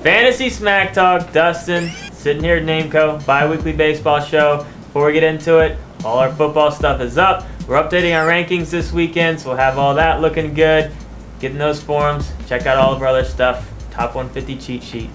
Fantasy Smack Talk. Dustin, sitting here at Nameco, bi-weekly baseball show. Before we get into it, all our football stuff is up. We're updating our rankings this weekend, so we'll have all that looking good. Get in those forums. Check out all of our other stuff. Top 150 cheat sheet.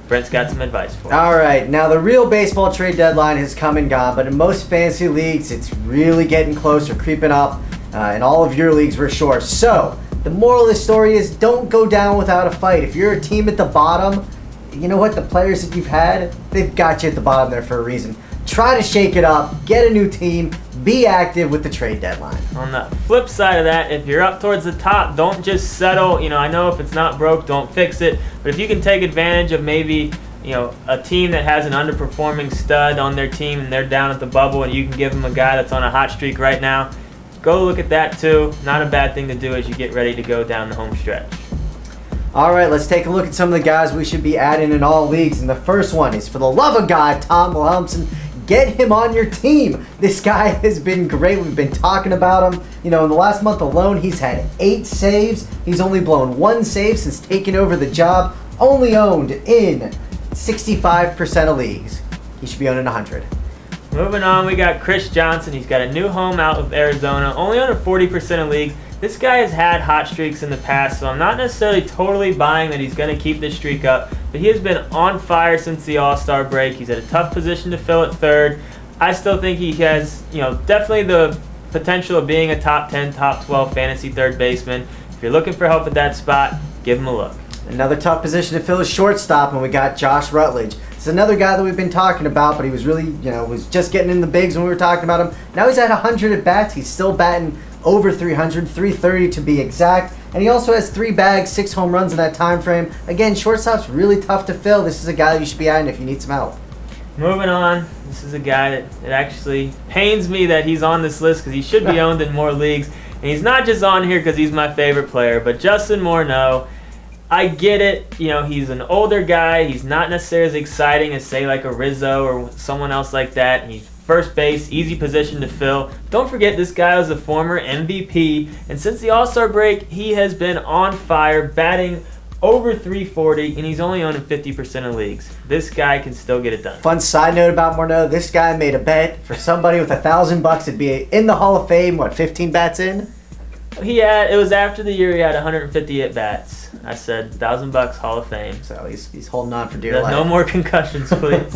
Brent's got some advice for us. All right, now the real baseball trade deadline has come and gone, but in most fantasy leagues, it's really getting close or creeping up. In all of your leagues, we're sure. So, the moral of the story is don't go down without a fight. If you're a team at the bottom, you know what? The players that you've had, they've got you at the bottom there for a reason. Try to shake it up, get a new team, be active with the trade deadline. On the flip side of that, if you're up towards the top, don't just settle. I know if it's not broke, don't fix it. But if you can take advantage of maybe, a team that has an underperforming stud on their team and they're down at the bubble and you can give them a guy that's on a hot streak right now, go look at that too. Not a bad thing to do as you get ready to go down the home stretch. All right, let's take a look at some of the guys we should be adding in all leagues. And the first one is, for the love of God, Tom Wilhelmsen. Get him on your team. This guy has been great. We've been talking about him. In the last month alone, he's had 8 saves. He's only blown 1 save since taking over the job. Only owned in 65% of leagues. He should be owned in 100. Moving on, we got Chris Johnson. He's got a new home out with Arizona. Only owned in 40% of leagues. This guy has had hot streaks in the past, so I'm not necessarily totally buying that he's going to keep this streak up, but he has been on fire since the All-Star break. He's at a tough position to fill at third. I still think he has, definitely the potential of being a top 10, top 12 fantasy third baseman. If you're looking for help at that spot, give him a look. Another tough position to fill is shortstop, and we got Josh Rutledge. It's another guy that we've been talking about, but he was really, was just getting in the bigs when we were talking about him. Now he's at 100 at bats. He's still batting over 300, 330 to be exact. And he also has 3 bags, 6 home runs in that time frame. Again, shortstop's really tough to fill. This is a guy that you should be adding if you need some help. Moving on, this is a guy that it actually pains me that he's on this list because he should be owned in more leagues. And he's not just on here because he's my favorite player, but Justin Morneau. I get it, he's an older guy. He's not necessarily as exciting as, say, like a Rizzo or someone else like that. He's first base, easy position to fill. Don't forget, this guy was a former MVP, and since the All-Star break, he has been on fire, batting over 340, and he's only owned in 50% of leagues. This guy can still get it done. Fun side note about Morneau, this guy made a bet for somebody with $1,000 to be in the Hall of Fame, 15 bats in? It was after the year he had 150 at-bats. I said $1,000 Hall of Fame. So he's holding on for dear life. No more concussions, please.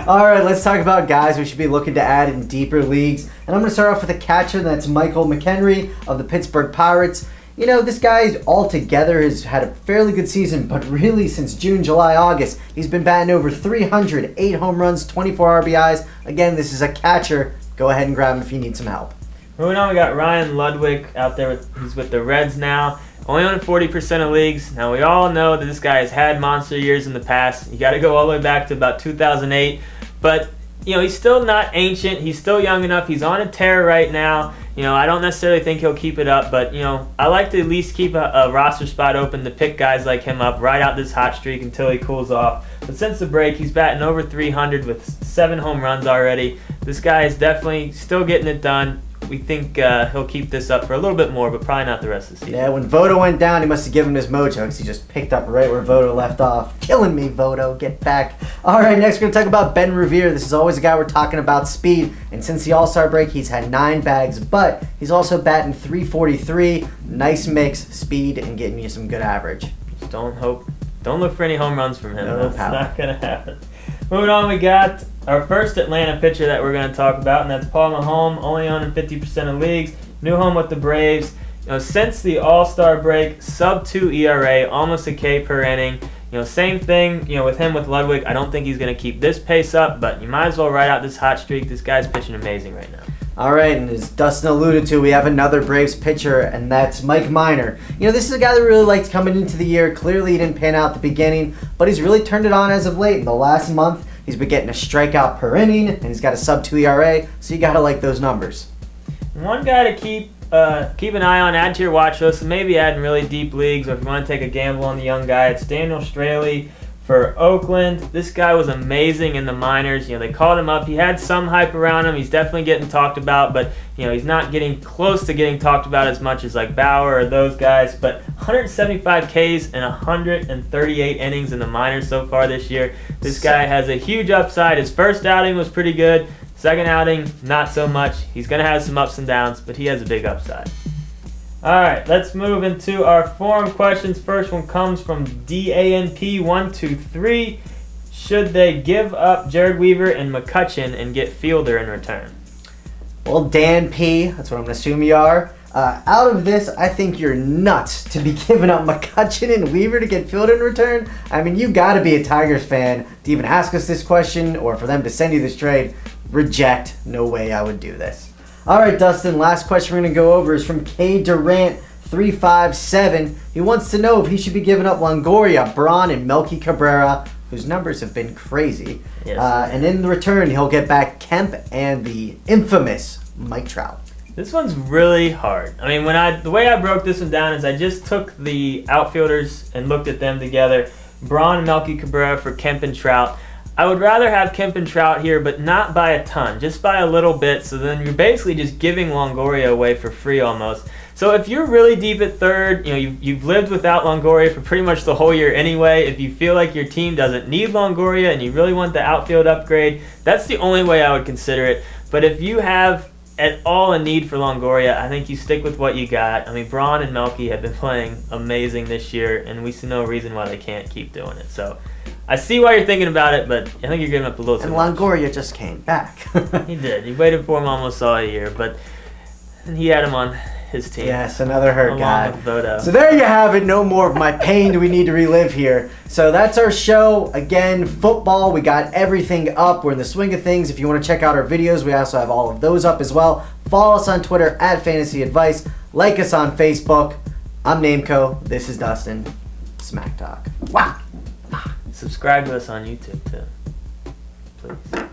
All right, let's talk about guys we should be looking to add in deeper leagues. And I'm going to start off with a catcher, and that's Michael McHenry of the Pittsburgh Pirates. This guy altogether has had a fairly good season, but really since June, July, August, he's been batting over 300, 8 home runs, 24 RBIs. Again, this is a catcher. Go ahead and grab him if you need some help. Moving on, we got Ryan Ludwig out there. He's with the Reds now. Only on 40% of leagues. Now, we all know that this guy has had monster years in the past. You got to go all the way back to about 2008. But, he's still not ancient. He's still young enough. He's on a tear right now. I don't necessarily think he'll keep it up. But, I like to at least keep a roster spot open to pick guys like him up, ride out this hot streak until he cools off. But since the break, he's batting over 300 with 7 home runs already. This guy is definitely still getting it done. We think he'll keep this up for a little bit more, but probably not the rest of the season. Yeah, when Voto went down, he must have given him his mojo because he just picked up right where Voto left off. Killing me, Voto. Get back. All right, next we're going to talk about Ben Revere. This is always a guy we're talking about speed. And since the All-Star break, he's had 9 bags, but he's also batting 343. Nice mix, speed, and getting you some good average. Just don't look for any home runs from him. No That's power. not going to happen. Moving on, we got our first Atlanta pitcher that we're going to talk about, and that's Paul Maholm, only owned in 50% of leagues. New home with the Braves. Since the All-Star break, sub-2 ERA, almost a K per inning. Same thing, with him with Ludwig. I don't think he's going to keep this pace up, but you might as well ride out this hot streak. This guy's pitching amazing right now. All right, and as Dustin alluded to, we have another Braves pitcher, and that's Mike Minor. This is a guy that really liked coming into the year. Clearly, he didn't pan out at the beginning, but he's really turned it on as of late. In the last month, he's been getting a strikeout per inning, and he's got a sub-2 ERA, so you got to like those numbers. One guy to keep an eye on, add to your watch list, and maybe add in really deep leagues, or if you want to take a gamble on the young guy, it's Daniel Straley for Oakland. This guy was amazing in the minors. They called him up. He had some hype around him. He's definitely getting talked about, but he's not getting close to getting talked about as much as like Bauer or those guys. But 175 Ks and 138 innings in the minors so far this year. This guy has a huge upside. His first outing was pretty good. Second outing, not so much. He's going to have some ups and downs, but he has a big upside. All right, let's move into our forum questions. First one comes from DANP123. Should they give up Jared Weaver and McCutchen and get Fielder in return? Well, Dan P, that's what I'm going to assume you are. Out of this, I think you're nuts to be giving up McCutchen and Weaver to get Fielder in return. I mean, you got to be a Tigers fan to even ask us this question or for them to send you this trade. Reject. No way I would do this. All right, Dustin, last question we're going to go over is from K Durant 357. He wants to know if he should be giving up Longoria, Braun, and Melky Cabrera, whose numbers have been crazy. Yes. And in return, he'll get back Kemp and the infamous Mike Trout. This one's really hard. I mean, the way I broke this one down is I just took the outfielders and looked at them together. Braun and Melky Cabrera for Kemp and Trout. I would rather have Kemp and Trout here, but not by a ton, just by a little bit. So then you're basically just giving Longoria away for free almost. So if you're really deep at third, you've lived without Longoria for pretty much the whole year anyway. If you feel like your team doesn't need Longoria and you really want the outfield upgrade, that's the only way I would consider it. But if you have at all a need for Longoria, I think you stick with what you got. I mean, Braun and Melky have been playing amazing this year, and we see no reason why they can't keep doing it. So I see why you're thinking about it, but I think you're giving up a little too much. And Longoria just came back. He did. He waited for him almost all year, but he had him on his team. Yes, another hurt guy. With Voto. So there you have it. No more of my pain do we need to relive here. So that's our show. Again, football. We got everything up. We're in the swing of things. If you want to check out our videos, we also have all of those up as well. Follow us on Twitter at Fantasy Advice. Like us on Facebook. I'm Namco. This is Dustin. Smack Talk. Wow. Subscribe to us on YouTube too, please.